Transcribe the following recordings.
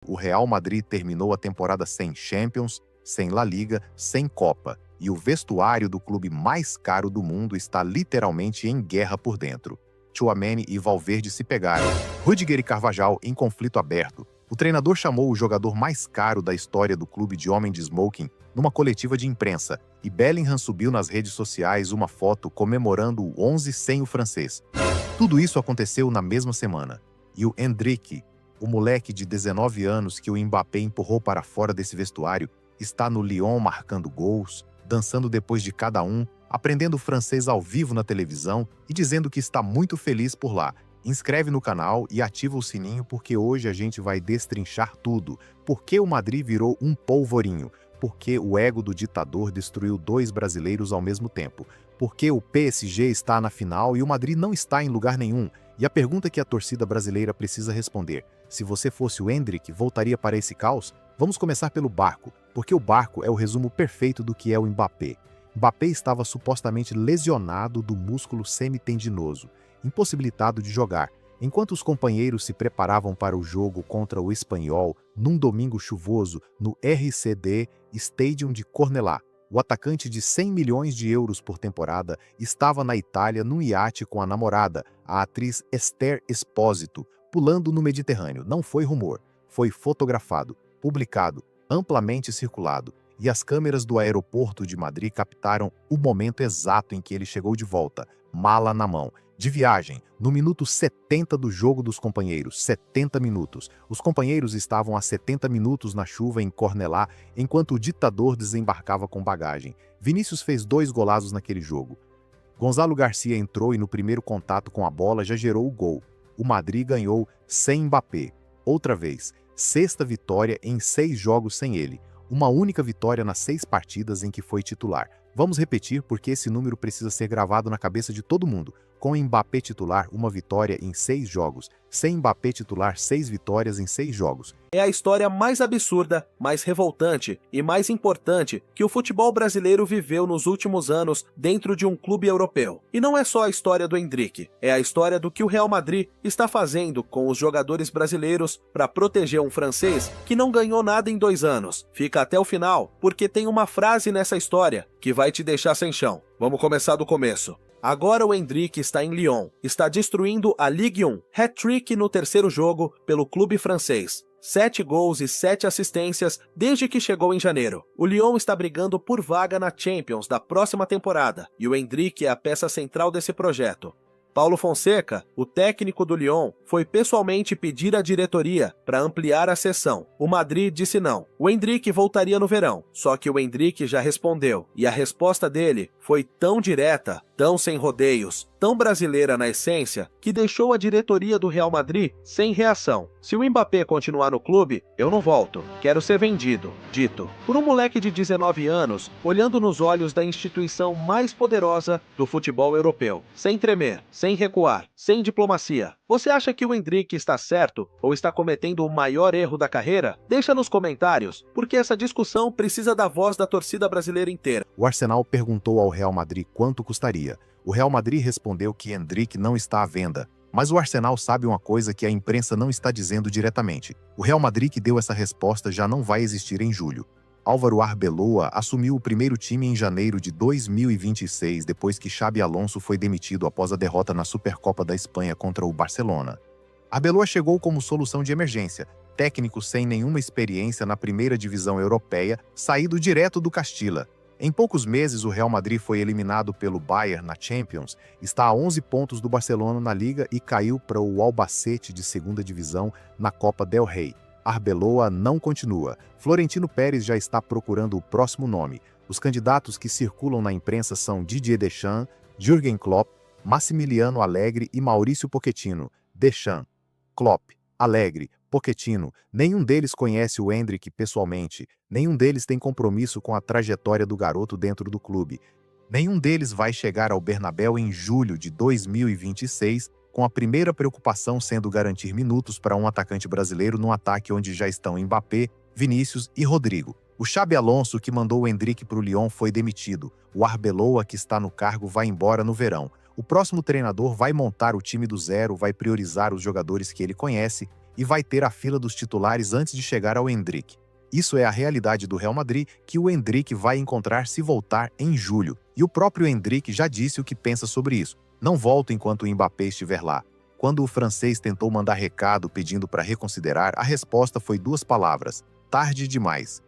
O Real Madrid terminou a temporada sem Champions, sem La Liga, sem Copa, e o vestuário do clube mais caro do mundo está literalmente em guerra por dentro. Tchouaméni e Valverde se pegaram. Rüdiger e Carvajal em conflito aberto. O treinador chamou o jogador mais caro da história do clube de homem de smoking numa coletiva de imprensa, e Bellingham subiu nas redes sociais uma foto comemorando o 11 sem o francês. Tudo isso aconteceu na mesma semana. E o Endrick, o moleque de 19 anos que o Mbappé empurrou para fora desse vestuário, está no Lyon marcando gols, dançando depois de cada um, aprendendo francês ao vivo na televisão e dizendo que está muito feliz por lá. Inscreve no canal e ativa o sininho porque hoje a gente vai destrinchar tudo. Por que o Madrid virou um polvorinho? Por que o ego do ditador destruiu dois brasileiros ao mesmo tempo? Por que o PSG está na final e o Madrid não está em lugar nenhum? E a pergunta que a torcida brasileira precisa responder: se você fosse o Endrick, voltaria para esse caos? Vamos começar pelo barco, porque o barco é o resumo perfeito do que é o Mbappé. Mbappé estava supostamente lesionado do músculo semitendinoso, impossibilitado de jogar, enquanto os companheiros se preparavam para o jogo contra o Espanhol num domingo chuvoso no RCD Stadium de Cornellà. O atacante de 100 milhões de euros por temporada estava na Itália num iate com a namorada, a atriz Esther Expósito, pulando no Mediterrâneo. Não foi rumor, foi fotografado, publicado, amplamente circulado, e as câmeras do aeroporto de Madrid captaram o momento exato em que ele chegou de volta, mala na mão, de viagem, no minuto 70 do jogo dos companheiros, 70 minutos. Os companheiros estavam a 70 minutos na chuva em Cornellà, enquanto o ditador desembarcava com bagagem. Vinícius fez 2 golaços naquele jogo. Gonzalo Garcia entrou e no primeiro contato com a bola já gerou o gol. O Madrid ganhou sem Mbappé. Outra vez, 6ª vitória em 6 jogos sem ele. Uma única vitória nas 6 partidas em que foi titular. Vamos repetir porque esse número precisa ser gravado na cabeça de todo mundo. Com Mbappé titular, uma vitória em 6 jogos. Sem Mbappé titular, 6 vitórias em 6 jogos. É a história mais absurda, mais revoltante e mais importante que o futebol brasileiro viveu nos últimos anos dentro de um clube europeu. E não é só a história do Endrick, é a história do que o Real Madrid está fazendo com os jogadores brasileiros para proteger um francês que não ganhou nada em 2 anos. Fica até o final, porque tem uma frase nessa história que vai te deixar sem chão. Vamos começar do começo. Agora o Endrick está em Lyon, está destruindo a Ligue 1, hat-trick no 3º jogo pelo clube francês. 7 gols e 7 assistências desde que chegou em janeiro. O Lyon está brigando por vaga na Champions da próxima temporada, e o Endrick é a peça central desse projeto. Paulo Fonseca, o técnico do Lyon, foi pessoalmente pedir à diretoria para ampliar a cessão. O Madrid disse não. O Endrick voltaria no verão, só que o Endrick já respondeu, e a resposta dele foi tão direta, tão sem rodeios, tão brasileira na essência, que deixou a diretoria do Real Madrid sem reação. Se o Mbappé continuar no clube, eu não volto. Quero ser vendido, dito por um moleque de 19 anos, olhando nos olhos da instituição mais poderosa do futebol europeu, sem tremer, sem recuar, sem diplomacia. Você acha que o Endrick está certo ou está cometendo o maior erro da carreira? Deixa nos comentários, porque essa discussão precisa da voz da torcida brasileira inteira. O Arsenal perguntou ao Real Madrid quanto custaria. O Real Madrid respondeu que Endrick não está à venda. Mas o Arsenal sabe uma coisa que a imprensa não está dizendo diretamente. O Real Madrid que deu essa resposta já não vai existir em julho. Álvaro Arbeloa assumiu o primeiro time em janeiro de 2026, depois que Xabi Alonso foi demitido após a derrota na Supercopa da Espanha contra o Barcelona. Arbeloa chegou como solução de emergência, técnico sem nenhuma experiência na primeira divisão europeia, saído direto do Castilla. Em poucos meses, o Real Madrid foi eliminado pelo Bayern na Champions, está a 11 pontos do Barcelona na Liga e caiu para o Albacete de segunda divisão na Copa del Rey. Arbeloa não continua. Florentino Pérez já está procurando o próximo nome. Os candidatos que circulam na imprensa são Didier Deschamps, Jürgen Klopp, Massimiliano Allegri e Maurício Pochettino. Deschamps, Klopp, Allegri, Pochettino, nenhum deles conhece o Endrick pessoalmente, nenhum deles tem compromisso com a trajetória do garoto dentro do clube. Nenhum deles vai chegar ao Bernabéu em julho de 2026, com a primeira preocupação sendo garantir minutos para um atacante brasileiro num ataque onde já estão Mbappé, Vinícius e Rodrigo. O Xabi Alonso, que mandou o Endrick para o Lyon, foi demitido. O Arbeloa, que está no cargo, vai embora no verão. O próximo treinador vai montar o time do zero, vai priorizar os jogadores que ele conhece e vai ter a fila dos titulares antes de chegar ao Endrick. Isso é a realidade do Real Madrid que o Endrick vai encontrar se voltar em julho. E o próprio Endrick já disse o que pensa sobre isso. Não volto enquanto o Mbappé estiver lá. Quando o francês tentou mandar recado pedindo para reconsiderar, a resposta foi 2 palavras: tarde demais.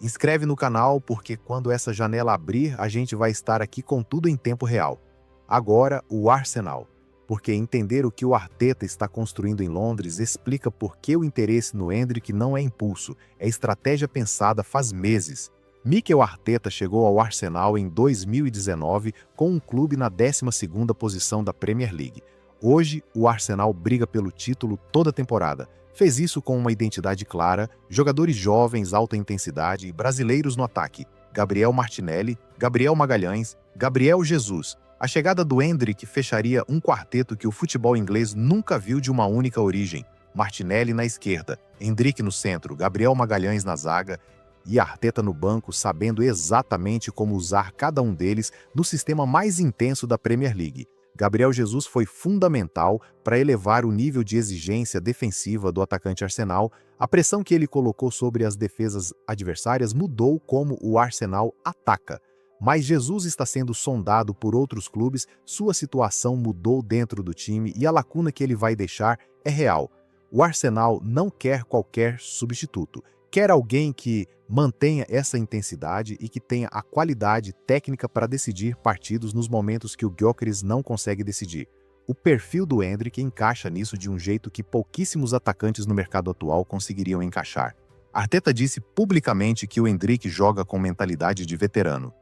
Inscreve no canal porque quando essa janela abrir, a gente vai estar aqui com tudo em tempo real. Agora, o Arsenal. Porque entender o que o Arteta está construindo em Londres explica por que o interesse no Endrick não é impulso, é estratégia pensada faz meses. Mikel Arteta chegou ao Arsenal em 2019 com um clube na 12ª posição da Premier League. Hoje, o Arsenal briga pelo título toda a temporada. Fez isso com uma identidade clara, jogadores jovens, alta intensidade e brasileiros no ataque. Gabriel Martinelli, Gabriel Magalhães, Gabriel Jesus. A chegada do Endrick fecharia um quarteto que o futebol inglês nunca viu de uma única origem. Martinelli na esquerda, Endrick no centro, Gabriel Magalhães na zaga e Arteta no banco, sabendo exatamente como usar cada um deles no sistema mais intenso da Premier League. Gabriel Jesus foi fundamental para elevar o nível de exigência defensiva do atacante Arsenal. A pressão que ele colocou sobre as defesas adversárias mudou como o Arsenal ataca. Mas Jesus está sendo sondado por outros clubes, sua situação mudou dentro do time e a lacuna que ele vai deixar é real. O Arsenal não quer qualquer substituto. Quer alguém que mantenha essa intensidade e que tenha a qualidade técnica para decidir partidos nos momentos que o Gyökeres não consegue decidir. O perfil do Endrick encaixa nisso de um jeito que pouquíssimos atacantes no mercado atual conseguiriam encaixar. Arteta disse publicamente que o Endrick joga com mentalidade de veterano,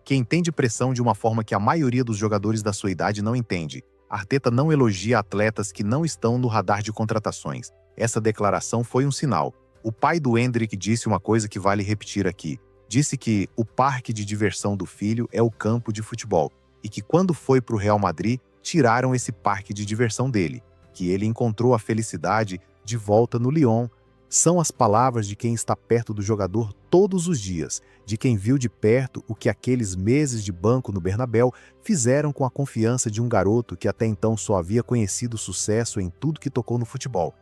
que entende pressão de uma forma que a maioria dos jogadores da sua idade não entende. Arteta não elogia atletas que não estão no radar de contratações. Essa declaração foi um sinal. O pai do Endrick disse uma coisa que vale repetir aqui. Disse que o parque de diversão do filho é o campo de futebol e que quando foi para o Real Madrid, tiraram esse parque de diversão dele, que ele encontrou a felicidade de volta no Lyon. São as palavras de quem está perto do jogador todos os dias, de quem viu de perto o que aqueles meses de banco no Bernabéu fizeram com a confiança de um garoto que até então só havia conhecido sucesso em tudo que tocou no futebol.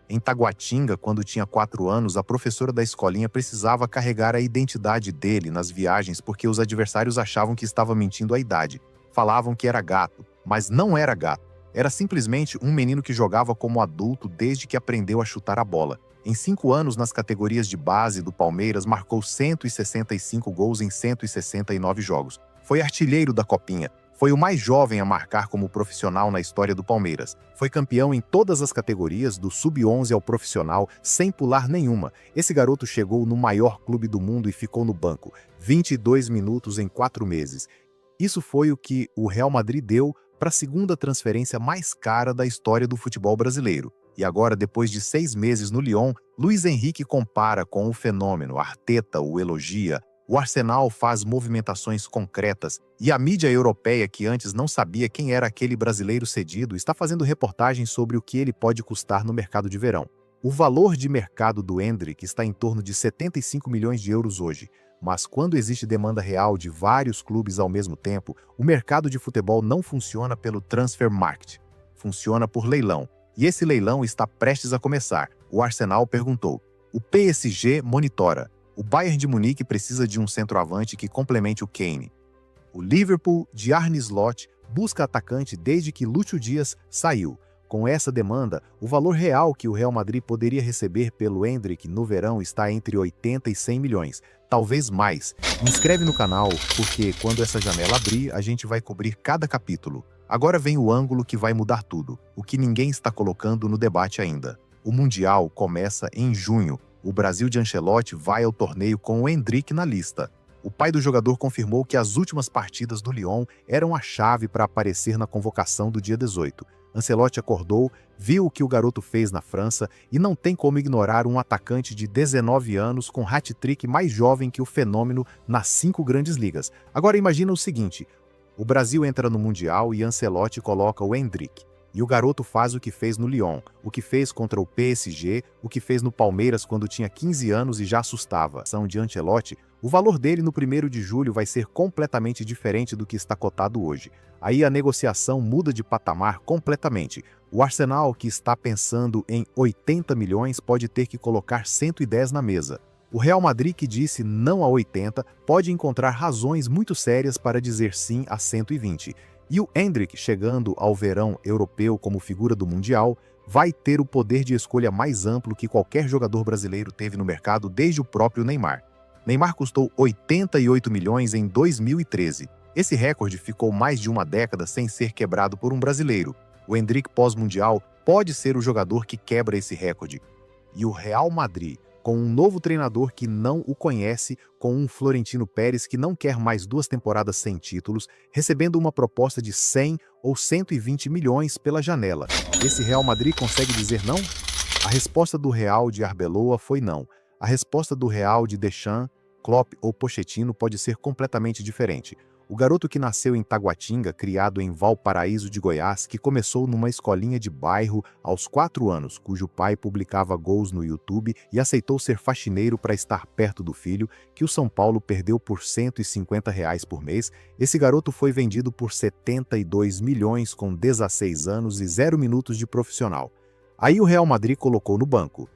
Em Taguatinga, quando tinha 4 anos, a professora da escolinha precisava carregar a identidade dele nas viagens porque os adversários achavam que estava mentindo a idade. Falavam que era gato, mas não era gato. Era simplesmente um menino que jogava como adulto desde que aprendeu a chutar a bola. Em 5 anos, nas categorias de base do Palmeiras, marcou 165 gols em 169 jogos. Foi artilheiro da Copinha. Foi o mais jovem a marcar como profissional na história do Palmeiras. Foi campeão em todas as categorias, do sub-11 ao profissional, sem pular nenhuma. Esse garoto chegou no maior clube do mundo e ficou no banco. 22 minutos em 4 meses. Isso foi o que o Real Madrid deu para a segunda transferência mais cara da história do futebol brasileiro. E agora, depois de 6 meses no Lyon, Luis Henrique compara com o fenômeno, Arteta o elogia, o Arsenal faz movimentações concretas e a mídia europeia, que antes não sabia quem era aquele brasileiro cedido, está fazendo reportagens sobre o que ele pode custar no mercado de verão. O valor de mercado do Endrick está em torno de 75 milhões de euros hoje, mas quando existe demanda real de vários clubes ao mesmo tempo, o mercado de futebol não funciona pelo transfer market, funciona por leilão. E esse leilão está prestes a começar. O Arsenal perguntou. O PSG monitora. O Bayern de Munique precisa de um centroavante que complemente o Kane. O Liverpool, de Arne Slot, busca atacante desde que Lúcio Dias saiu. Com essa demanda, o valor real que o Real Madrid poderia receber pelo Endrick no verão está entre 80 e 100 milhões, talvez mais. Inscreve no canal, porque quando essa janela abrir, a gente vai cobrir cada capítulo. Agora vem o ângulo que vai mudar tudo, o que ninguém está colocando no debate ainda. O Mundial começa em junho. O Brasil de Ancelotti vai ao torneio com o Endrick na lista. O pai do jogador confirmou que as últimas partidas do Lyon eram a chave para aparecer na convocação do dia 18. Ancelotti acordou, viu o que o garoto fez na França e não tem como ignorar um atacante de 19 anos com hat-trick mais jovem que o fenômeno nas 5 grandes ligas. Agora imagina o seguinte, o Brasil entra no Mundial e Ancelotti coloca o Endrick. E o garoto faz o que fez no Lyon, o que fez contra o PSG, o que fez no Palmeiras quando tinha 15 anos e já assustava. A ação de Ancelotti, o valor dele no 1º de julho vai ser completamente diferente do que está cotado hoje. Aí a negociação muda de patamar completamente. O Arsenal, que está pensando em 80 milhões, pode ter que colocar 110 na mesa. O Real Madrid, que disse não a 80, pode encontrar razões muito sérias para dizer sim a 120. E o Endrick, chegando ao verão europeu como figura do Mundial, vai ter o poder de escolha mais amplo que qualquer jogador brasileiro teve no mercado desde o próprio Neymar. Neymar custou 88 milhões em 2013. Esse recorde ficou mais de uma década sem ser quebrado por um brasileiro. O Endrick pós-mundial pode ser o jogador que quebra esse recorde. E o Real Madrid, com um novo treinador que não o conhece, com um Florentino Pérez que não quer mais 2 temporadas sem títulos, recebendo uma proposta de 100 ou 120 milhões pela janela. Esse Real Madrid consegue dizer não? A resposta do Real de Arbeloa foi não. A resposta do Real de Deschamps, Klopp ou Pochettino pode ser completamente diferente. O garoto que nasceu em Taguatinga, criado em Valparaíso de Goiás, que começou numa escolinha de bairro aos 4 anos, cujo pai publicava gols no YouTube e aceitou ser faxineiro para estar perto do filho, que o São Paulo perdeu por R$ 150 por mês, esse garoto foi vendido por 72 milhões com 16 anos e 0 minutos de profissional. Aí o Real Madrid colocou no banco.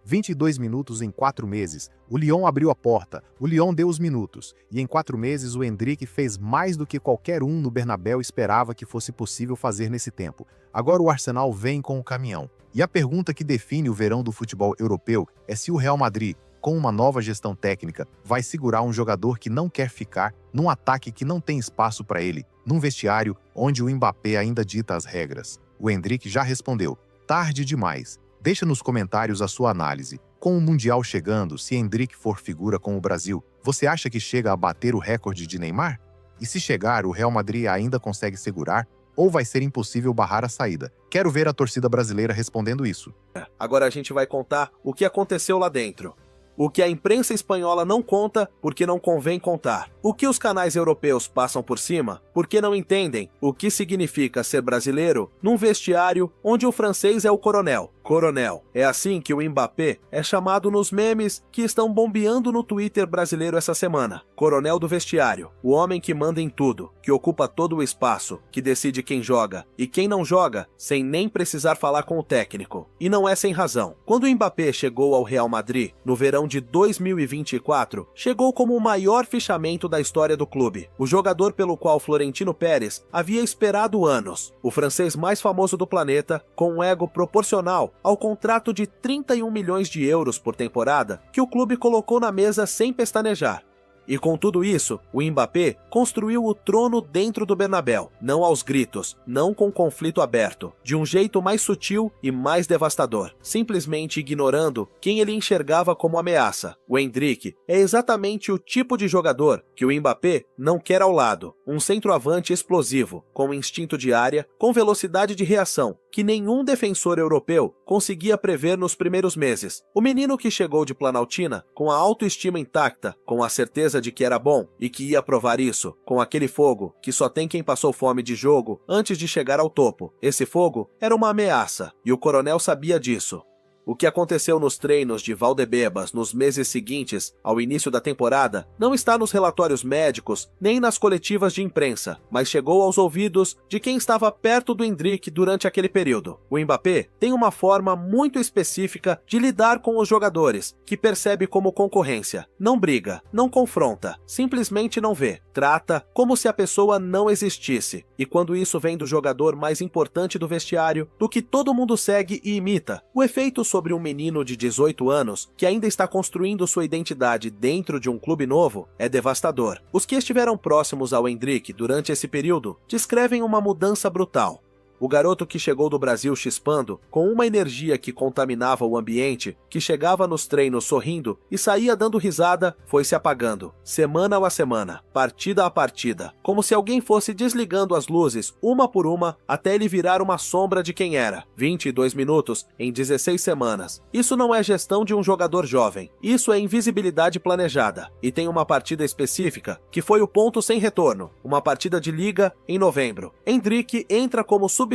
22 minutos em 4 meses. O Lyon abriu a porta, o Lyon deu os minutos. E em 4 meses o Endrick fez mais do que qualquer um no Bernabéu esperava que fosse possível fazer nesse tempo. Agora o Arsenal vem com o caminhão. E a pergunta que define o verão do futebol europeu é se o Real Madrid, com uma nova gestão técnica, vai segurar um jogador que não quer ficar num ataque que não tem espaço para ele, num vestiário onde o Mbappé ainda dita as regras. O Endrick já respondeu: tarde demais. Deixa nos comentários a sua análise. Com o Mundial chegando, se Endrick for figura com o Brasil, você acha que chega a bater o recorde de Neymar? E se chegar, o Real Madrid ainda consegue segurar ou vai ser impossível barrar a saída? Quero ver a torcida brasileira respondendo isso. Agora a gente vai contar o que aconteceu lá dentro. O que a imprensa espanhola não conta porque não convém contar. O que os canais europeus passam por cima porque não entendem o que significa ser brasileiro num vestiário onde o francês é o coronel. Coronel. É assim que o Mbappé é chamado nos memes que estão bombeando no Twitter brasileiro essa semana. Coronel do vestiário. O homem que manda em tudo, que ocupa todo o espaço, que decide quem joga e quem não joga, sem nem precisar falar com o técnico. E não é sem razão. Quando o Mbappé chegou ao Real Madrid, no verão de 2024, chegou como o maior fichamento da história do clube. O jogador pelo qual Florentino Pérez havia esperado anos. O francês mais famoso do planeta, com um ego proporcional ao contrato de 31 milhões de euros por temporada que o clube colocou na mesa sem pestanejar. E com tudo isso, o Mbappé construiu o trono dentro do Bernabéu, não aos gritos, não com conflito aberto, de um jeito mais sutil e mais devastador, simplesmente ignorando quem ele enxergava como ameaça. O Endrick é exatamente o tipo de jogador que o Mbappé não quer ao lado, um centroavante explosivo, com instinto de área, com velocidade de reação, que nenhum defensor europeu conseguia prever nos primeiros meses. O menino que chegou de Planaltina, com a autoestima intacta, com a certeza de que era bom e que ia provar isso, com aquele fogo que só tem quem passou fome de jogo antes de chegar ao topo. Esse fogo era uma ameaça, e o coronel sabia disso. O que aconteceu nos treinos de Valdebebas nos meses seguintes ao início da temporada não está nos relatórios médicos nem nas coletivas de imprensa, mas chegou aos ouvidos de quem estava perto do Endrick durante aquele período. O Mbappé tem uma forma muito específica de lidar com os jogadores, que percebe como concorrência. Não briga, não confronta, simplesmente não vê. Trata como se a pessoa não existisse. E quando isso vem do jogador mais importante do vestiário, do que todo mundo segue e imita, o efeito sobre um menino de 18 anos que ainda está construindo sua identidade dentro de um clube novo é devastador. Os que estiveram próximos ao Endrick durante esse período descrevem uma mudança brutal. O garoto que chegou do Brasil chispando, com uma energia que contaminava o ambiente, que chegava nos treinos sorrindo e saía dando risada, foi se apagando, semana a semana, partida a partida, como se alguém fosse desligando as luzes, uma por uma, até ele virar uma sombra de quem era. 22 minutos em 16 semanas. Isso não é gestão de um jogador jovem, isso é invisibilidade planejada. E tem uma partida específica, que foi o ponto sem retorno, uma partida de liga em novembro. Endrick entra como substituto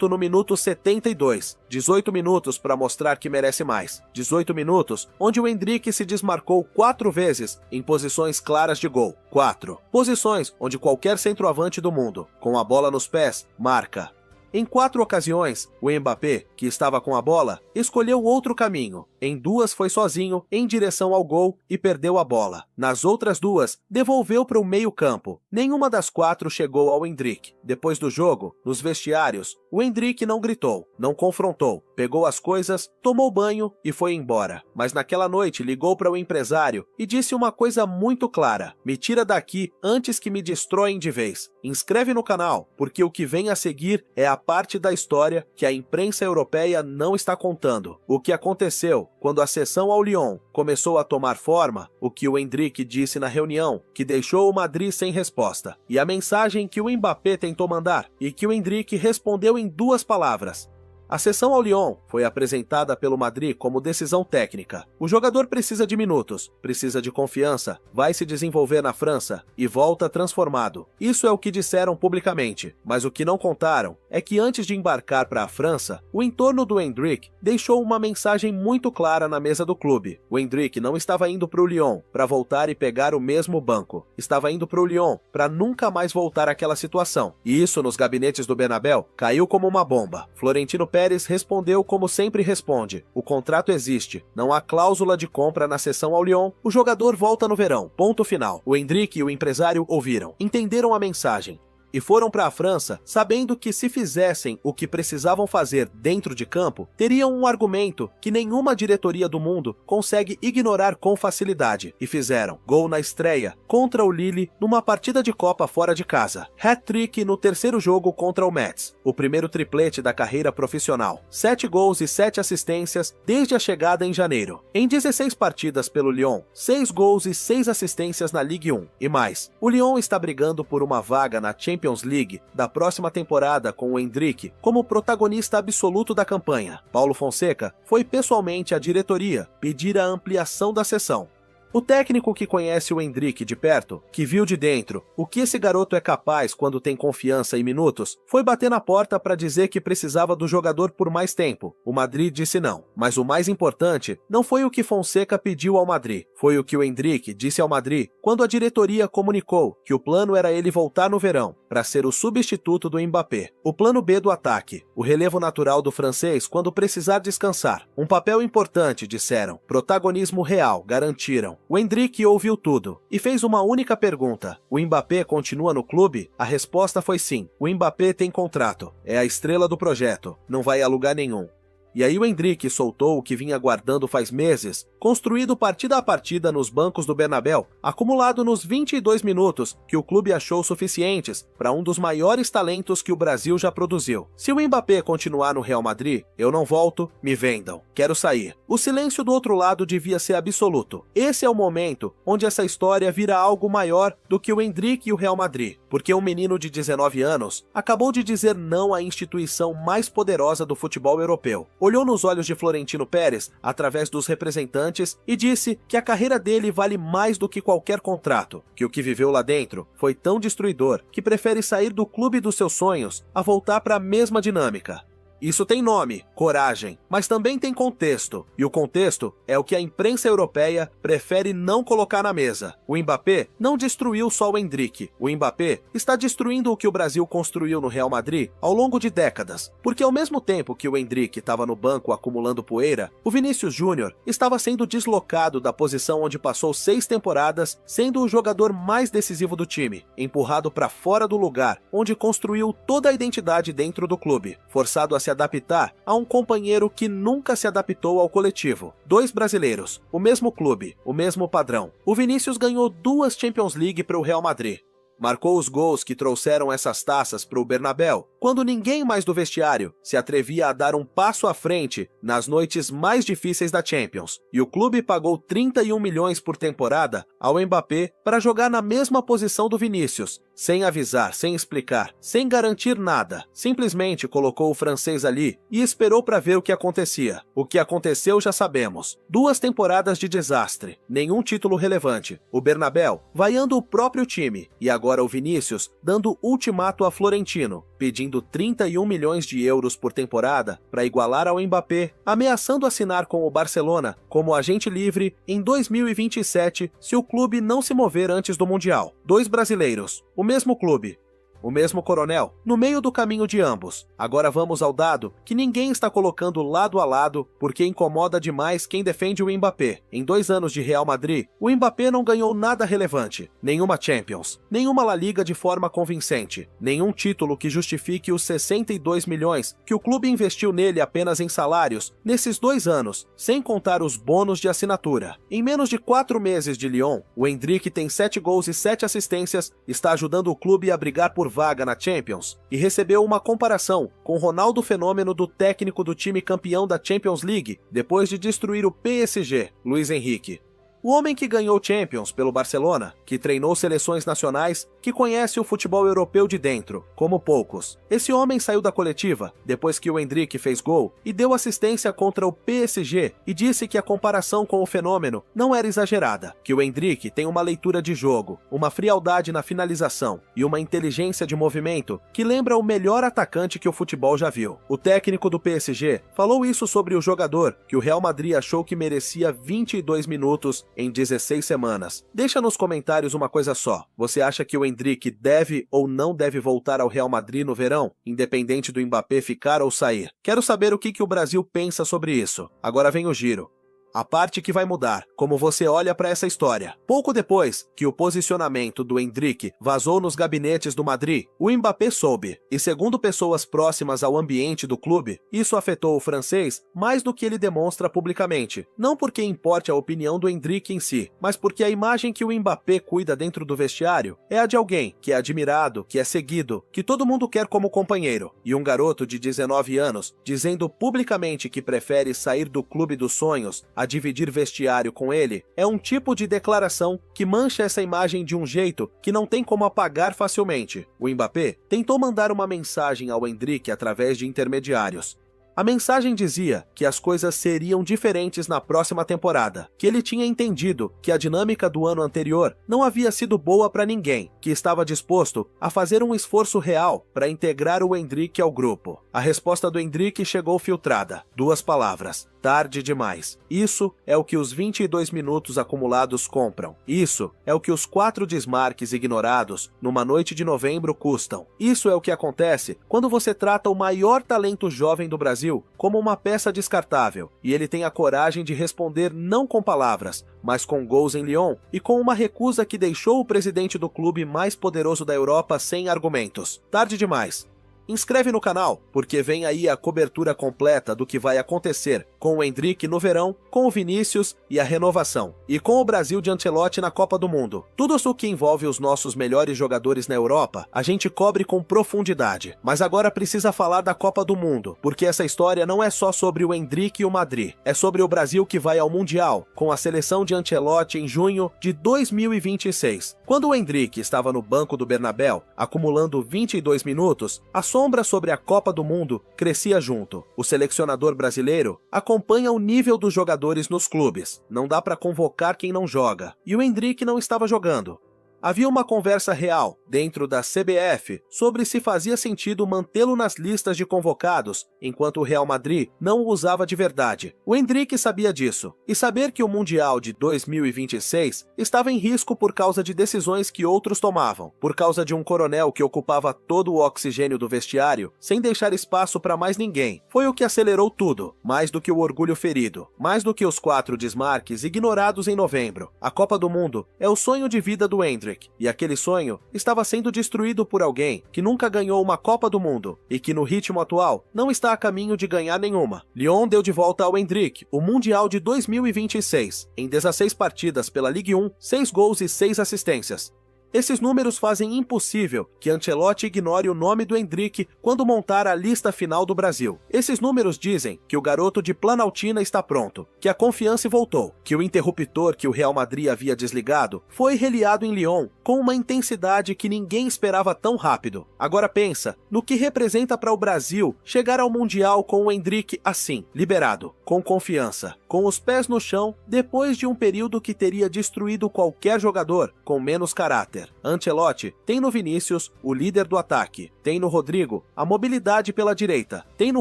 no minuto 72, 18 minutos para mostrar que merece mais, 18 minutos onde o Endrick se desmarcou 4 vezes em posições claras de gol, 4 posições onde qualquer centroavante do mundo, com a bola nos pés, marca. Em 4 ocasiões, o Mbappé, que estava com a bola, escolheu outro caminho. Em 2 foi sozinho, em direção ao gol e perdeu a bola. Nas outras 2, devolveu para o meio-campo. Nenhuma das 4 chegou ao Endrick. Depois do jogo, nos vestiários, o Endrick não gritou, não confrontou, pegou as coisas, tomou banho e foi embora. Mas naquela noite ligou para o empresário e disse uma coisa muito clara: me tira daqui antes que me destroem de vez. Inscreve no canal, porque o que vem a seguir é a parte da história que a imprensa europeia não está contando. O que aconteceu quando a cessão ao Lyon começou a tomar forma, o que o Endrick disse na reunião, que deixou o Madrid sem resposta, e a mensagem que o Mbappé tentou mandar, e que o Endrick respondeu em 2 palavras. A cessão ao Lyon foi apresentada pelo Madrid como decisão técnica. O jogador precisa de minutos, precisa de confiança, vai se desenvolver na França e volta transformado. Isso é o que disseram publicamente, mas o que não contaram é que antes de embarcar para a França, o entorno do Endrick deixou uma mensagem muito clara na mesa do clube. O Endrick não estava indo para o Lyon para voltar e pegar o mesmo banco. Estava indo para o Lyon para nunca mais voltar àquela situação. E isso nos gabinetes do Bernabéu caiu como uma bomba. Florentino Pérez respondeu como sempre responde: o contrato existe, não há cláusula de compra na cessão ao Lyon, o jogador volta no verão, ponto final. O Endrick e o empresário ouviram, entenderam a mensagem e foram para a França sabendo que se fizessem o que precisavam fazer dentro de campo, teriam um argumento que nenhuma diretoria do mundo consegue ignorar com facilidade. E fizeram gol na estreia contra o Lille numa partida de Copa fora de casa. Hat-trick no 3º jogo contra o Metz, o primeiro triplete da carreira profissional. 7 gols e 7 assistências desde a chegada em janeiro. Em 16 partidas pelo Lyon, 6 gols e 6 assistências na Ligue 1. E mais, o Lyon está brigando por uma vaga na Champions League da próxima temporada com o Endrick como protagonista absoluto da campanha. Paulo Fonseca foi pessoalmente à diretoria pedir a ampliação da cessão. O técnico que conhece o Endrick de perto, que viu de dentro o que esse garoto é capaz quando tem confiança e minutos, foi bater na porta para dizer que precisava do jogador por mais tempo. O Madrid disse não. Mas o mais importante não foi o que Fonseca pediu ao Madrid, foi o que o Endrick disse ao Madrid quando a diretoria comunicou que o plano era ele voltar no verão para ser o substituto do Mbappé. O plano B do ataque, o relevo natural do francês quando precisar descansar. Um papel importante, disseram. Protagonismo real, garantiram. O Endrick ouviu tudo e fez uma única pergunta: o Mbappé continua no clube? A resposta foi sim. O Mbappé tem contrato, é a estrela do projeto, não vai a lugar nenhum. E aí o Endrick soltou o que vinha guardando faz meses, construído partida a partida nos bancos do Bernabéu, acumulado nos 22 minutos que o clube achou suficientes para um dos maiores talentos que o Brasil já produziu. Se o Mbappé continuar no Real Madrid, eu não volto, me vendam. Quero sair. O silêncio do outro lado devia ser absoluto. Esse é o momento onde essa história vira algo maior do que o Endrick e o Real Madrid, porque um menino de 19 anos acabou de dizer não à instituição mais poderosa do futebol europeu. Olhou nos olhos de Florentino Pérez, através dos representantes, e disse que a carreira dele vale mais do que qualquer contrato, que o que viveu lá dentro foi tão destruidor que prefere sair do clube dos seus sonhos a voltar para a mesma dinâmica. Isso tem nome, coragem, mas também tem contexto, e o contexto é o que a imprensa europeia prefere não colocar na mesa. O Mbappé não destruiu só o Endrick, o Mbappé está destruindo o que o Brasil construiu no Real Madrid ao longo de décadas, porque ao mesmo tempo que o Endrick estava no banco acumulando poeira, o Vinícius Júnior estava sendo deslocado da posição onde passou 6 temporadas, sendo o jogador mais decisivo do time, empurrado para fora do lugar onde construiu toda a identidade dentro do clube, forçado a se adaptar a um companheiro que nunca se adaptou ao coletivo. 2 brasileiros, o mesmo clube, o mesmo padrão. O Vinícius ganhou 2 Champions League para o Real Madrid. Marcou os gols que trouxeram essas taças para o Bernabéu, quando ninguém mais do vestiário se atrevia a dar um passo à frente nas noites mais difíceis da Champions. E o clube pagou 31 milhões por temporada ao Mbappé para jogar na mesma posição do Vinícius, sem avisar, sem explicar, sem garantir nada. Simplesmente colocou o francês ali e esperou para ver o que acontecia. O que aconteceu já sabemos. 2 temporadas de desastre, nenhum título relevante. O Bernabéu vaiando o próprio time e agora o Vinícius dando ultimato a Florentino, pedindo 31 milhões de euros por temporada para igualar ao Mbappé, ameaçando assinar com o Barcelona como agente livre em 2027 se o clube não se mover antes do Mundial. 2 brasileiros, o mesmo clube. o mesmo coronel, no meio do caminho de ambos. Agora vamos ao dado que ninguém está colocando lado a lado porque incomoda demais quem defende o Mbappé. Em 2 anos de Real Madrid, o Mbappé não ganhou nada relevante, nenhuma Champions, nenhuma La Liga de forma convincente, nenhum título que justifique os 62 milhões que o clube investiu nele apenas em salários nesses 2 anos, sem contar os bônus de assinatura. Em menos de 4 meses de Lyon, o Endrick tem 7 gols e 7 assistências, está ajudando o clube a brigar por vaga na Champions e recebeu uma comparação com Ronaldo Fenômeno do técnico do time campeão da Champions League depois de destruir o PSG, Luiz Henrique. O homem que ganhou Champions pelo Barcelona, que treinou seleções nacionais, que conhece o futebol europeu de dentro, como poucos. Esse homem saiu da coletiva, depois que o Endrick fez gol, e deu assistência contra o PSG, e disse que a comparação com o Fenômeno não era exagerada, que o Endrick tem uma leitura de jogo, uma frialdade na finalização e uma inteligência de movimento que lembra o melhor atacante que o futebol já viu. O técnico do PSG falou isso sobre o jogador, que o Real Madrid achou que merecia 22 minutos em 16 semanas. Deixa nos comentários uma coisa só. Você acha que o Endrick deve ou não deve voltar ao Real Madrid no verão, independente do Mbappé ficar ou sair? Quero saber o que o Brasil pensa sobre isso. Agora vem o giro. A parte que vai mudar, como você olha para essa história. Pouco depois que o posicionamento do Endrick vazou nos gabinetes do Madrid, o Mbappé soube, e segundo pessoas próximas ao ambiente do clube, isso afetou o francês mais do que ele demonstra publicamente. Não porque importe a opinião do Endrick em si, mas porque a imagem que o Mbappé cuida dentro do vestiário é a de alguém que é admirado, que é seguido, que todo mundo quer como companheiro. E um garoto de 19 anos, dizendo publicamente que prefere sair do clube dos sonhos a dividir vestiário com ele, é um tipo de declaração que mancha essa imagem de um jeito que não tem como apagar facilmente. O Mbappé tentou mandar uma mensagem ao Endrick através de intermediários. A mensagem dizia que as coisas seriam diferentes na próxima temporada, que ele tinha entendido que a dinâmica do ano anterior não havia sido boa para ninguém, que estava disposto a fazer um esforço real para integrar o Endrick ao grupo. A resposta do Endrick chegou filtrada. 2 palavras. Tarde demais. Isso é o que os 22 minutos acumulados compram. Isso é o que os 4 desmarques ignorados numa noite de novembro custam. Isso é o que acontece quando você trata o maior talento jovem do Brasil como uma peça descartável e ele tem a coragem de responder não com palavras, mas com gols em Lyon e com uma recusa que deixou o presidente do clube mais poderoso da Europa sem argumentos. Tarde demais. Inscreve no canal, porque vem aí a cobertura completa do que vai acontecer com o Endrick no verão, com o Vinícius e a renovação, e com o Brasil de Ancelotti na Copa do Mundo. Tudo isso que envolve os nossos melhores jogadores na Europa, a gente cobre com profundidade. Mas agora precisa falar da Copa do Mundo, porque essa história não é só sobre o Endrick e o Madrid, é sobre o Brasil que vai ao Mundial, com a seleção de Ancelotti em junho de 2026. Quando o Endrick estava no banco do Bernabéu, acumulando 22 minutos, a sombra sobre a Copa do Mundo crescia junto. O selecionador brasileiro acompanha o nível dos jogadores nos clubes. Não dá para convocar quem não joga. E o Endrick não estava jogando. Havia uma conversa real dentro da CBF sobre se fazia sentido mantê-lo nas listas de convocados, enquanto o Real Madrid não o usava de verdade. O Endrick sabia disso, e saber que o Mundial de 2026 estava em risco por causa de decisões que outros tomavam, por causa de um coronel que ocupava todo o oxigênio do vestiário, sem deixar espaço para mais ninguém, foi o que acelerou tudo, mais do que o orgulho ferido, mais do que os 4 desmarques ignorados em novembro. A Copa do Mundo é o sonho de vida do Endrick, e aquele sonho estava sendo destruído por alguém que nunca ganhou uma Copa do Mundo e que no ritmo atual não está a caminho de ganhar nenhuma. Lyon deu de volta ao Endrick o Mundial de 2026, em 16 partidas pela Ligue 1, 6 gols e 6 assistências. Esses números fazem impossível que Ancelotti ignore o nome do Endrick quando montar a lista final do Brasil. Esses números dizem que o garoto de Planaltina está pronto, que a confiança voltou, que o interruptor que o Real Madrid havia desligado foi reliado em Lyon com uma intensidade que ninguém esperava tão rápido. Agora pensa no que representa para o Brasil chegar ao Mundial com o Endrick assim, liberado, com confiança, com os pés no chão, depois de um período que teria destruído qualquer jogador com menos caráter. Ancelotti tem no Vinícius o líder do ataque, tem no Rodrigo a mobilidade pela direita, tem no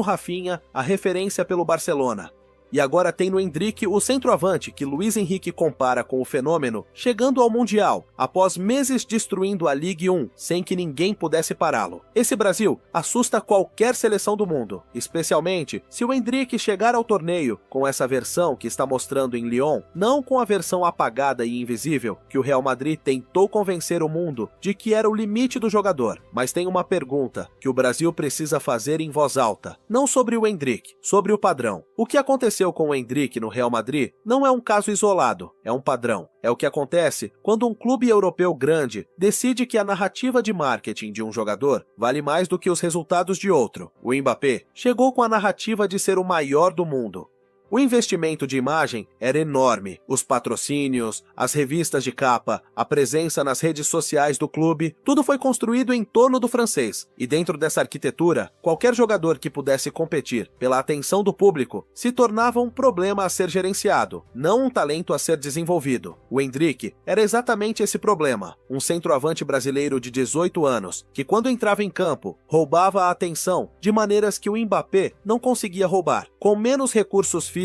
Rafinha a referência pelo Barcelona. E agora tem no Endrick o centroavante que Luiz Henrique compara com o fenômeno, chegando ao Mundial, após meses destruindo a Ligue 1, sem que ninguém pudesse pará-lo. Esse Brasil assusta qualquer seleção do mundo, especialmente se o Endrick chegar ao torneio com essa versão que está mostrando em Lyon, não com a versão apagada e invisível que o Real Madrid tentou convencer o mundo de que era o limite do jogador. Mas tem uma pergunta que o Brasil precisa fazer em voz alta, não sobre o Endrick, sobre o padrão. O que aconteceu com o Endrick no Real Madrid não é um caso isolado, é um padrão. É o que acontece quando um clube europeu grande decide que a narrativa de marketing de um jogador vale mais do que os resultados de outro. O Mbappé chegou com a narrativa de ser o maior do mundo. O investimento de imagem era enorme, os patrocínios, as revistas de capa, a presença nas redes sociais do clube, tudo foi construído em torno do francês. E dentro dessa arquitetura, qualquer jogador que pudesse competir pela atenção do público se tornava um problema a ser gerenciado, não um talento a ser desenvolvido. O Endrick era exatamente esse problema, um centroavante brasileiro de 18 anos, que quando entrava em campo, roubava a atenção de maneiras que o Mbappé não conseguia roubar, com menos recursos físicos,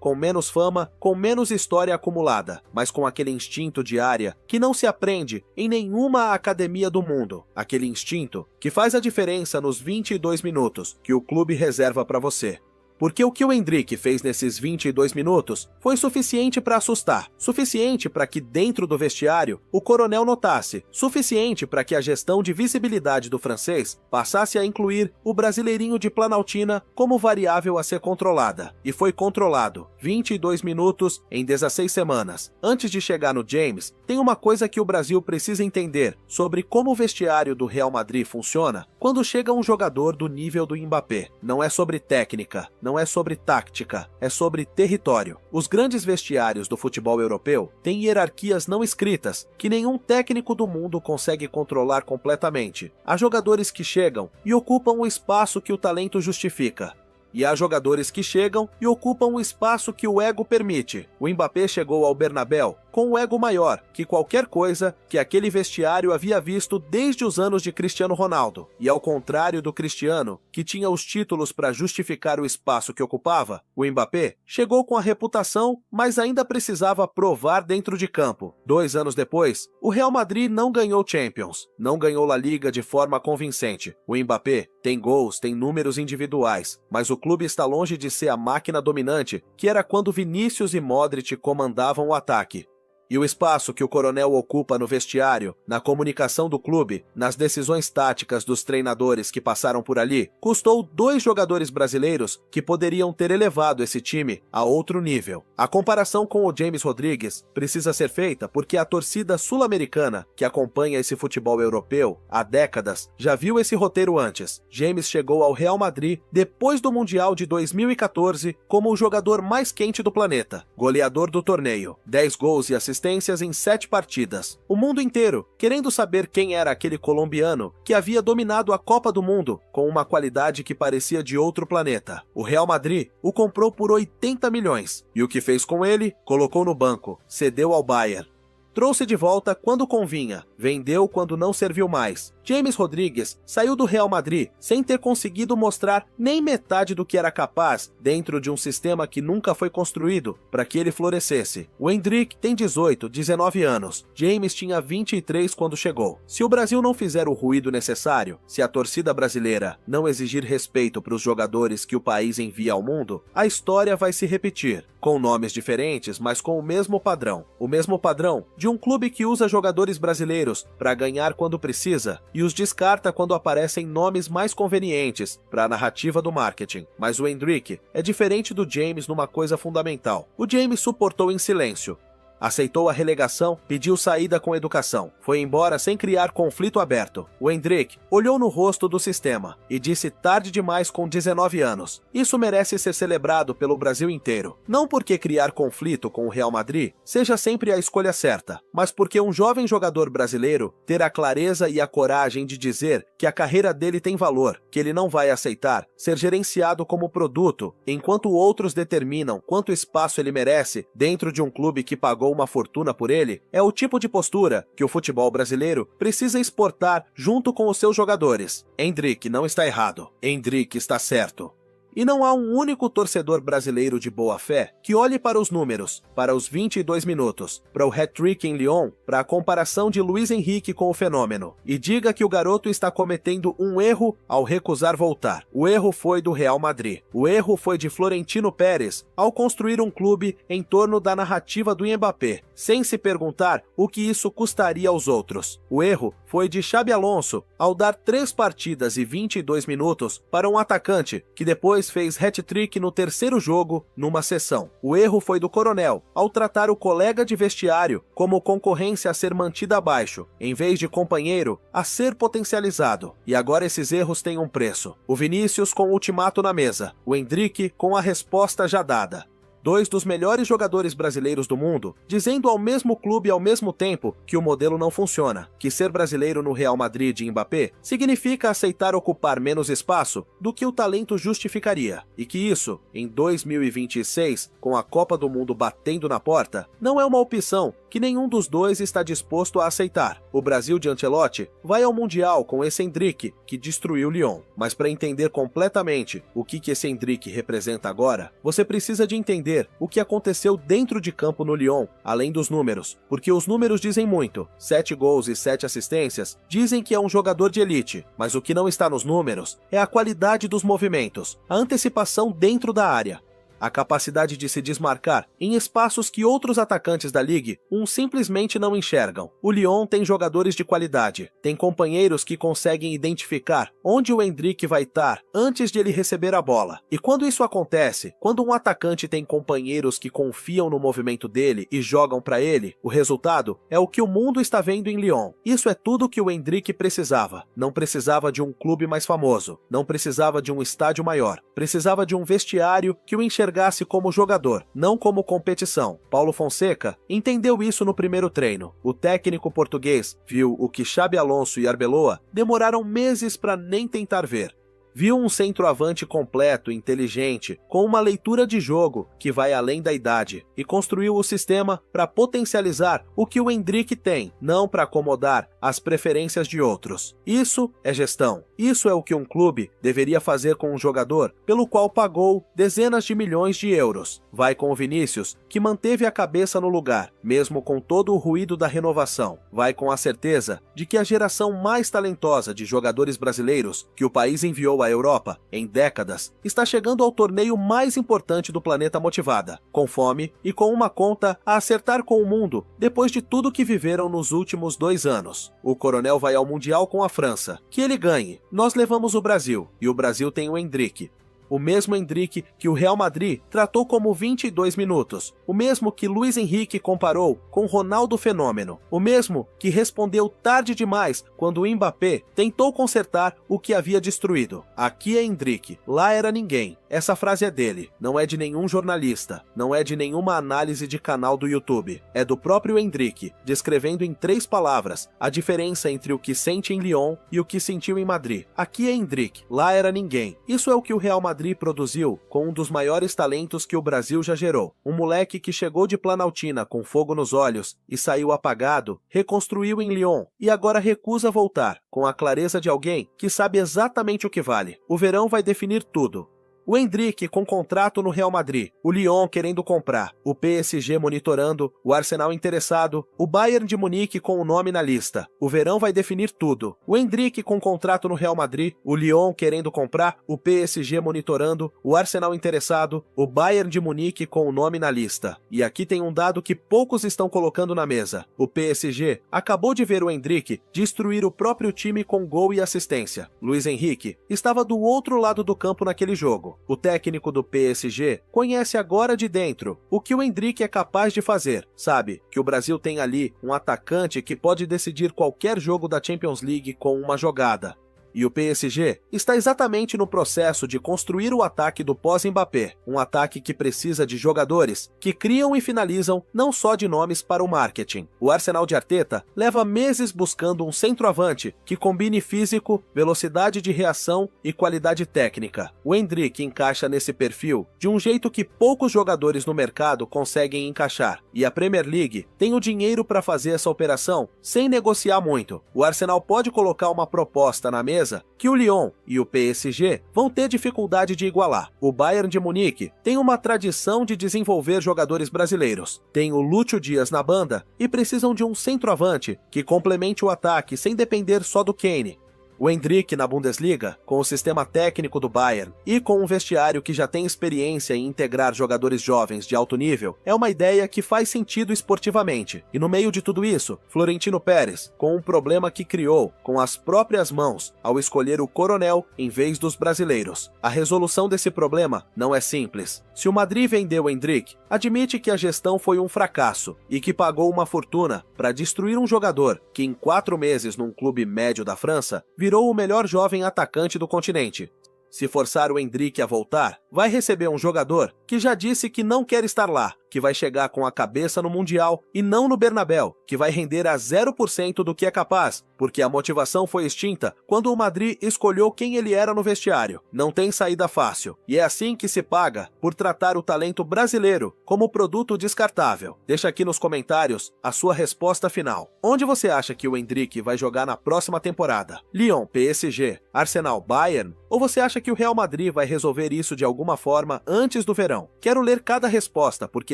com menos fama, com menos história acumulada, mas com aquele instinto de área que não se aprende em nenhuma academia do mundo. Aquele instinto que faz a diferença nos 22 minutos que o clube reserva para você. Porque o que o Endrick fez nesses 22 minutos foi suficiente para assustar, suficiente para que dentro do vestiário o coronel notasse, suficiente para que a gestão de visibilidade do francês passasse a incluir o brasileirinho de Planaltina como variável a ser controlada. E foi controlado, 22 minutos em 16 semanas. Antes de chegar no James, tem uma coisa que o Brasil precisa entender sobre como o vestiário do Real Madrid funciona quando chega um jogador do nível do Mbappé. Não é sobre técnica, não é sobre tática, é sobre território. Os grandes vestiários do futebol europeu têm hierarquias não escritas, que nenhum técnico do mundo consegue controlar completamente. Há jogadores que chegam e ocupam o espaço que o talento justifica. E há jogadores que chegam e ocupam o espaço que o ego permite. O Mbappé chegou ao Bernabéu com um ego maior que qualquer coisa que aquele vestiário havia visto desde os anos de Cristiano Ronaldo. E ao contrário do Cristiano, que tinha os títulos para justificar o espaço que ocupava, o Mbappé chegou com a reputação, mas ainda precisava provar dentro de campo. 2 anos depois, o Real Madrid não ganhou Champions, não ganhou La Liga de forma convincente. O Mbappé tem gols, tem números individuais, mas o clube está longe de ser a máquina dominante que era quando Vinícius e Modric comandavam o ataque. E o espaço que o coronel ocupa no vestiário, na comunicação do clube, nas decisões táticas dos treinadores que passaram por ali, custou 2 jogadores brasileiros que poderiam ter elevado esse time a outro nível. A comparação com o James Rodrigues precisa ser feita porque a torcida sul-americana que acompanha esse futebol europeu há décadas já viu esse roteiro antes. James chegou ao Real Madrid depois do Mundial de 2014 como o jogador mais quente do planeta, goleador do torneio, 10 gols e assistências em 7 partidas. O mundo inteiro querendo saber quem era aquele colombiano que havia dominado a Copa do Mundo com uma qualidade que parecia de outro planeta. O Real Madrid o comprou por 80 milhões e o que fez com ele? Colocou no banco, cedeu ao Bayern. Trouxe de volta quando convinha, vendeu quando não serviu mais. James Rodrigues saiu do Real Madrid sem ter conseguido mostrar nem metade do que era capaz dentro de um sistema que nunca foi construído para que ele florescesse. O Endrick tem 18, 19 anos. James tinha 23 quando chegou. Se o Brasil não fizer o ruído necessário, se a torcida brasileira não exigir respeito para os jogadores que o país envia ao mundo, a história vai se repetir, com nomes diferentes, mas com o mesmo padrão. O mesmo padrão de um clube que usa jogadores brasileiros para ganhar quando precisa e os descarta quando aparecem nomes mais convenientes para a narrativa do marketing. Mas o Endrick é diferente do James numa coisa fundamental. O James suportou em silêncio. Aceitou a relegação, pediu saída com educação. Foi embora sem criar conflito aberto. O Endrick olhou no rosto do sistema e disse tarde demais com 19 anos. Isso merece ser celebrado pelo Brasil inteiro. Não porque criar conflito com o Real Madrid seja sempre a escolha certa, mas porque um jovem jogador brasileiro ter a clareza e a coragem de dizer que a carreira dele tem valor, que ele não vai aceitar ser gerenciado como produto, enquanto outros determinam quanto espaço ele merece dentro de um clube que pagou uma fortuna por ele, é o tipo de postura que o futebol brasileiro precisa exportar junto com os seus jogadores. Endrick não está errado. Endrick está certo. E não há um único torcedor brasileiro de boa fé que olhe para os números, para os 22 minutos, para o hat-trick em Lyon, para a comparação de Luiz Henrique com o fenômeno, e diga que o garoto está cometendo um erro ao recusar voltar. O erro foi do Real Madrid. O erro foi de Florentino Pérez ao construir um clube em torno da narrativa do Mbappé, sem se perguntar o que isso custaria aos outros. O erro foi de Xabi Alonso ao dar 3 partidas e 22 minutos para um atacante que depois fez hat-trick no terceiro jogo numa sessão. O erro foi do Coronel ao tratar o colega de vestiário como concorrência a ser mantida abaixo, em vez de companheiro a ser potencializado. E agora esses erros têm um preço. O Vinícius com o ultimato na mesa, o Endrick com a resposta já dada. 2 dos melhores jogadores brasileiros do mundo, dizendo ao mesmo clube ao mesmo tempo que o modelo não funciona, que ser brasileiro no Real Madrid e Mbappé significa aceitar ocupar menos espaço do que o talento justificaria, e que isso, em 2026, com a Copa do Mundo batendo na porta, não é uma opção que nenhum dos dois está disposto a aceitar. O Brasil de Ancelotti vai ao Mundial com esse Endrick, que destruiu Lyon. Mas para entender completamente o que esse Endrick representa agora, você precisa de entender o que aconteceu dentro de campo no Lyon, além dos números, porque os números dizem muito. 7 gols e 7 assistências dizem que é um jogador de elite, mas o que não está nos números é a qualidade dos movimentos, a antecipação dentro da área, a capacidade de se desmarcar em espaços que outros atacantes da Ligue simplesmente não enxergam. O Lyon tem jogadores de qualidade, tem companheiros que conseguem identificar onde o Endrick vai estar antes de ele receber a bola. E quando isso acontece, quando um atacante tem companheiros que confiam no movimento dele e jogam para ele, o resultado é o que o mundo está vendo em Lyon. Isso é tudo que o Endrick precisava. Não precisava de um clube mais famoso, não precisava de um estádio maior, precisava de um vestiário que o enxergasse como jogador, não como competição. Paulo Fonseca entendeu isso no primeiro treino. O técnico português viu o que Xabi Alonso e Arbeloa demoraram meses para nem tentar ver. Viu um centroavante completo, inteligente, com uma leitura de jogo que vai além da idade, e construiu o sistema para potencializar o que o Endrick tem, não para acomodar as preferências de outros. Isso é gestão. Isso é o que um clube deveria fazer com um jogador pelo qual pagou dezenas de milhões de euros. Vai com o Vinícius, que manteve a cabeça no lugar, mesmo com todo o ruído da renovação. Vai com a certeza de que a geração mais talentosa de jogadores brasileiros que o país enviou à Europa em décadas está chegando ao torneio mais importante do planeta motivada, com fome e com uma conta a acertar com o mundo depois de tudo que viveram nos últimos 2 anos. O Coronel vai ao Mundial com a França. Que ele ganhe. Nós levamos o Brasil, e o Brasil tem o Endrick. O mesmo Endrick que o Real Madrid tratou como 22 minutos, o mesmo que Luiz Henrique comparou com Ronaldo Fenômeno, o mesmo que respondeu tarde demais quando o Mbappé tentou consertar o que havia destruído. Aqui é Endrick, lá era ninguém. Essa frase é dele, não é de nenhum jornalista, não é de nenhuma análise de canal do YouTube. É do próprio Endrick, descrevendo em 3 palavras a diferença entre o que sente em Lyon e o que sentiu em Madrid. Aqui é Endrick, lá era ninguém. Isso é o que o Real Madrid produziu com um dos maiores talentos que o Brasil já gerou. Um moleque que chegou de Planaltina com fogo nos olhos e saiu apagado, reconstruiu em Lyon e agora recusa voltar, com a clareza de alguém que sabe exatamente o que vale. O verão vai definir tudo. O Endrick com contrato no Real Madrid, o Lyon querendo comprar, o PSG monitorando, o Arsenal interessado, o Bayern de Munique com o nome na lista. O verão vai definir tudo. O Endrick com contrato no Real Madrid, o Lyon querendo comprar, o PSG monitorando, o Arsenal interessado, o Bayern de Munique com o nome na lista. E aqui tem um dado que poucos estão colocando na mesa. O PSG acabou de ver o Endrick destruir o próprio time com gol e assistência. Luiz Henrique estava do outro lado do campo naquele jogo. O técnico do PSG conhece agora de dentro o que o Endrick é capaz de fazer. Sabe que o Brasil tem ali um atacante que pode decidir qualquer jogo da Champions League com uma jogada. E o PSG está exatamente no processo de construir o ataque do pós-Mbappé, um ataque que precisa de jogadores que criam e finalizam não só de nomes para o marketing. O Arsenal de Arteta leva meses buscando um centroavante que combine físico, velocidade de reação e qualidade técnica. O Endrick encaixa nesse perfil de um jeito que poucos jogadores no mercado conseguem encaixar, e a Premier League tem o dinheiro para fazer essa operação sem negociar muito. O Arsenal pode colocar uma proposta na mesa certeza que o Lyon e o PSG vão ter dificuldade de igualar. O Bayern de Munique tem uma tradição de desenvolver jogadores brasileiros. Tem o Lúcio Dias na banda e precisam de um centroavante que complemente o ataque sem depender só do Kane. O Endrick na Bundesliga, com o sistema técnico do Bayern e com um vestiário que já tem experiência em integrar jogadores jovens de alto nível, é uma ideia que faz sentido esportivamente. E no meio de tudo isso, Florentino Pérez, com um problema que criou com as próprias mãos ao escolher o Coronel em vez dos brasileiros. A resolução desse problema não é simples. Se o Madrid vendeu o Endrick, admite que a gestão foi um fracasso e que pagou uma fortuna para destruir um jogador que em 4 meses num clube médio da França virou o melhor jovem atacante do continente. Se forçar o Endrick a voltar, vai receber um jogador que já disse que não quer estar lá, que vai chegar com a cabeça no Mundial e não no Bernabéu, que vai render a 0% do que é capaz, porque a motivação foi extinta quando o Madrid escolheu quem ele era no vestiário. Não tem saída fácil, e é assim que se paga por tratar o talento brasileiro como produto descartável. Deixa aqui nos comentários a sua resposta final. Onde você acha que o Endrick vai jogar na próxima temporada? Lyon, PSG, Arsenal, Bayern? Ou você acha que o Real Madrid vai resolver isso de alguma forma antes do verão? Quero ler cada resposta, porque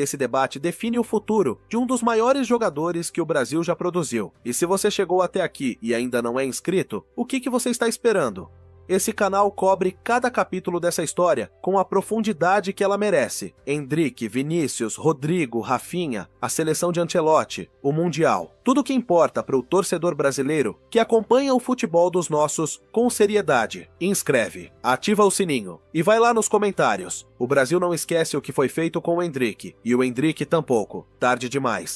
esse debate define o futuro de um dos maiores jogadores que o Brasil já produziu. E se você chegou até aqui e ainda não é inscrito, o que você está esperando? Esse canal cobre cada capítulo dessa história com a profundidade que ela merece. Endrick, Vinícius, Rodrigo, Rafinha, a seleção de Ancelotti, o Mundial. Tudo o que importa para o torcedor brasileiro que acompanha o futebol dos nossos com seriedade. Inscreve, ativa o sininho e vai lá nos comentários. O Brasil não esquece o que foi feito com o Endrick e o Endrick tampouco. Tarde demais.